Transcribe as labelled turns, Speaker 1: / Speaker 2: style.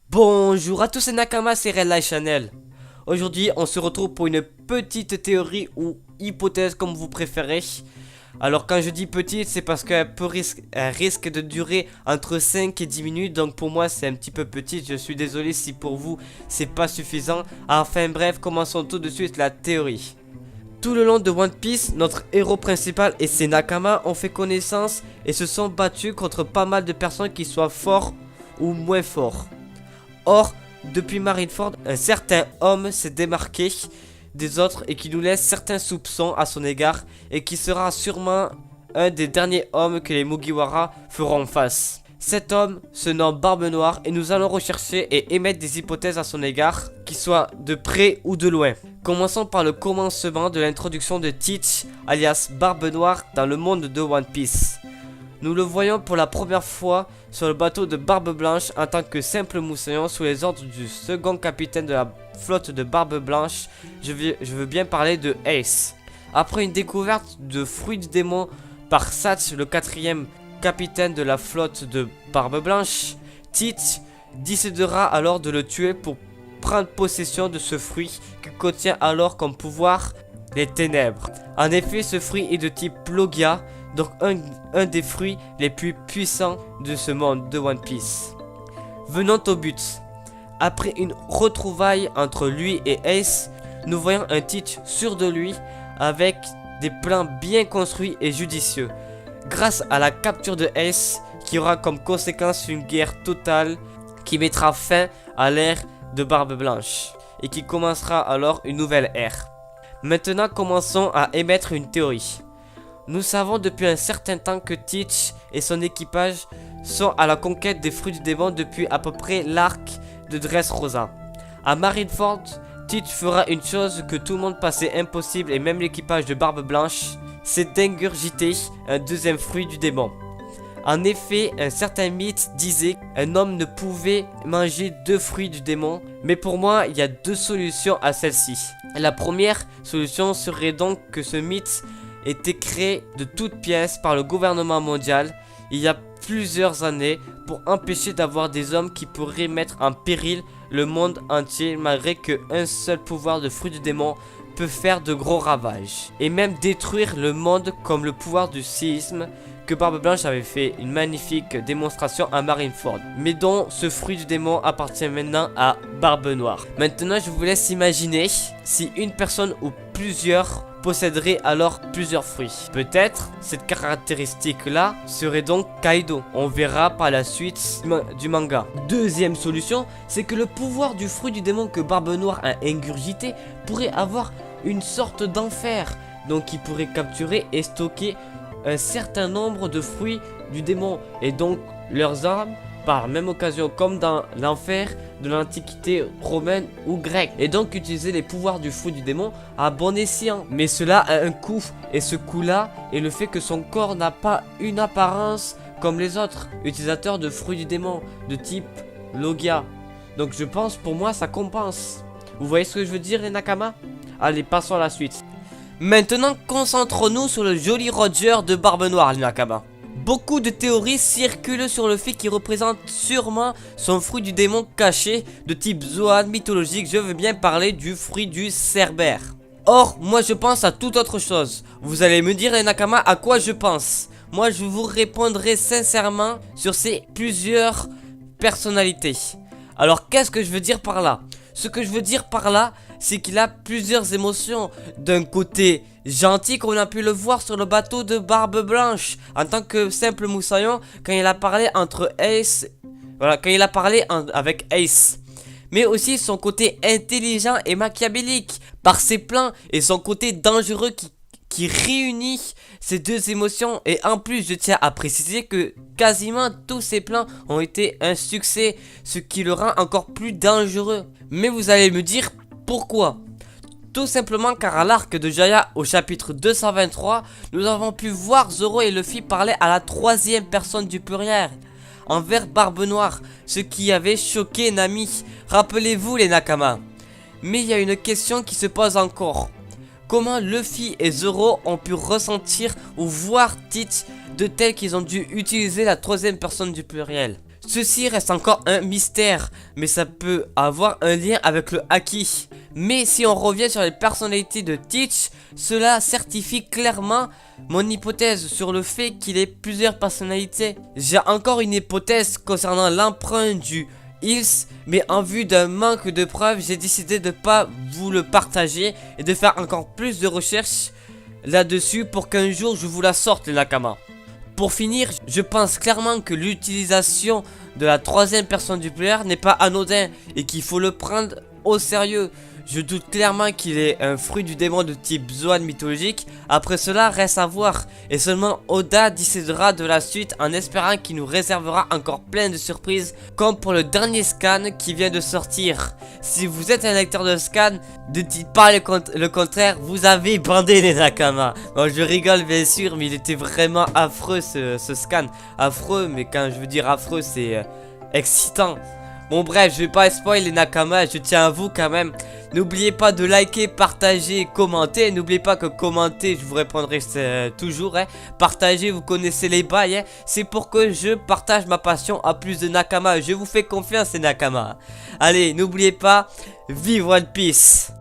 Speaker 1: Bonjour à tous, c'est Nakama, c'est Red Light Channel. Aujourd'hui, on se retrouve pour une petite théorie ou hypothèse comme vous préférez. Alors quand je dis petite, c'est parce qu'elle risque de durer entre 5 et 10 minutes. Donc pour moi, c'est un petit peu petite. Je suis désolé si pour vous, c'est pas suffisant. Enfin bref, commençons tout de suite la théorie. Tout le long de One Piece, notre héros principal et ses Nakama ont fait connaissance et se sont battus contre pas mal de personnes qui soient forts ou moins forts. Or, depuis Marineford, un certain homme s'est démarqué des autres et qui nous laisse certains soupçons à son égard et qui sera sûrement un des derniers hommes que les Mugiwara feront face. Cet homme se nomme Barbe Noire et nous allons rechercher et émettre des hypothèses à son égard, qui soient de près ou de loin. Commençons par le commencement de l'introduction de Teach, alias Barbe Noire, dans le monde de One Piece. Nous le voyons pour la première fois sur le bateau de Barbe Blanche en tant que simple moussaillon sous les ordres du second capitaine de la flotte de Barbe Blanche. Je veux bien parler de Ace. Après une découverte de fruits du démon par Satch, le quatrième capitaine de la flotte de Barbe Blanche, Teach décidera alors de le tuer pour prendre possession de ce fruit qui contient alors comme pouvoir les ténèbres. En effet, ce fruit est de type Logia, donc un des fruits les plus puissants de ce monde de One Piece. Venons au but. Après une retrouvaille entre lui et Ace, nous voyons un Teach sûr de lui avec des plans bien construits et judicieux. Grâce à la capture de Ace, qui aura comme conséquence une guerre totale qui mettra fin à l'ère de Barbe Blanche et qui commencera alors une nouvelle ère. Maintenant, commençons à émettre une théorie. Nous savons depuis un certain temps que Teach et son équipage sont à la conquête des fruits du démon depuis à peu près l'arc de Dressrosa. À Marineford, Teach fera une chose que tout le monde pensait impossible et même l'équipage de Barbe Blanche, c'est d'ingurgiter un deuxième fruit du démon. En effet, un certain mythe disait qu'un homme ne pouvait manger deux fruits du démon, mais pour moi, il y a deux solutions à celle-ci. La première solution serait donc que ce mythe était créé de toutes pièces par le gouvernement mondial il y a plusieurs années pour empêcher d'avoir des hommes qui pourraient mettre en péril le monde entier malgré qu'un seul pouvoir de fruit du démon peut faire de gros ravages et même détruire le monde comme le pouvoir du séisme que Barbe Blanche avait fait une magnifique démonstration à Marineford, mais dont ce fruit du démon appartient maintenant à Barbe Noire. Maintenant, je vous laisse imaginer si une personne ou plusieurs posséderait alors plusieurs fruits. Peut-être cette caractéristique là serait donc Kaido. On verra par la suite du manga. Deuxième solution, c'est que le pouvoir du fruit du démon que Barbe Noire a ingurgité pourrait avoir une sorte d'enfer. Donc il pourrait capturer et stocker un certain nombre de fruits du démon et donc leurs armes par même occasion comme dans l'enfer de l'antiquité romaine ou grecque et donc utiliser les pouvoirs du fruit du démon à bon escient. Mais cela a un coût et ce coût là est le fait que son corps n'a pas une apparence comme les autres utilisateurs de fruits du démon de type Logia. Donc je pense pour moi ça compense. Vous voyez ce que je veux dire les Nakama? Allez, passons à la suite. Maintenant, concentrons-nous sur le joli Roger de Barbe Noire, les Nakama. Beaucoup de théories circulent sur le fait qu'il représente sûrement son fruit du démon caché de type Zoan mythologique. Je veux bien parler du fruit du Cerbère. Or, moi je pense à toute autre chose. Vous allez me dire, les Nakama, à quoi je pense? Moi je vous répondrai sincèrement sur ces plusieurs personnalités. Alors, qu'est-ce que je veux dire par là? Ce que je veux dire par là, c'est qu'il a plusieurs émotions. D'un côté gentil, comme on a pu le voir sur le bateau de Barbe Blanche, en tant que simple moussaillon, quand il a parlé entre Ace, voilà, quand il a parlé avec Ace. Mais aussi son côté intelligent et machiavélique, par ses plans et son côté dangereux qui réunit ces deux émotions. Et en plus, je tiens à préciser que quasiment tous ces plans ont été un succès, ce qui le rend encore plus dangereux. Mais vous allez me dire pourquoi? Tout simplement car à l'arc de Jaya au chapitre 223, nous avons pu voir Zoro et Luffy parler à la troisième personne du pluriel envers Barbe Noire, ce qui avait choqué Nami. Rappelez-vous les Nakama. Mais il y a une question qui se pose encore. Comment Luffy et Zoro ont pu ressentir ou voir Teach de tel qu'ils ont dû utiliser la troisième personne du pluriel? Ceci reste encore un mystère, mais ça peut avoir un lien avec le Haki. Mais si on revient sur les personnalités de Teach, cela certifie clairement mon hypothèse sur le fait qu'il ait plusieurs personnalités. J'ai encore une hypothèse concernant l'emprunt du Hills, mais en vue d'un manque de preuves, j'ai décidé de ne pas vous le partager et de faire encore plus de recherches là-dessus pour qu'un jour je vous la sorte, les Nakama. Pour finir, je pense clairement que l'utilisation de la troisième personne du player n'est pas anodin et qu'il faut le prendre au sérieux. Je doute clairement qu'il est un fruit du démon de type Zoan mythologique. Après cela, reste à voir. Et seulement Oda décidera de la suite en espérant qu'il nous réservera encore plein de surprises. Comme pour le dernier scan qui vient de sortir. Si vous êtes un lecteur de scan, ne dites pas le contraire. Vous avez bandé les Nakama. Bon, je rigole bien sûr, mais il était vraiment affreux ce scan. Affreux, mais quand je veux dire affreux, c'est excitant. Bon bref, je vais pas spoiler les Nakama, je tiens à vous quand même. N'oubliez pas de liker, partager, commenter. N'oubliez pas que commenter, je vous répondrai toujours. Partager, vous connaissez les bails. C'est pour que je partage ma passion à plus de Nakama. Je vous fais confiance les Nakama. Allez, n'oubliez pas, vive One Piece.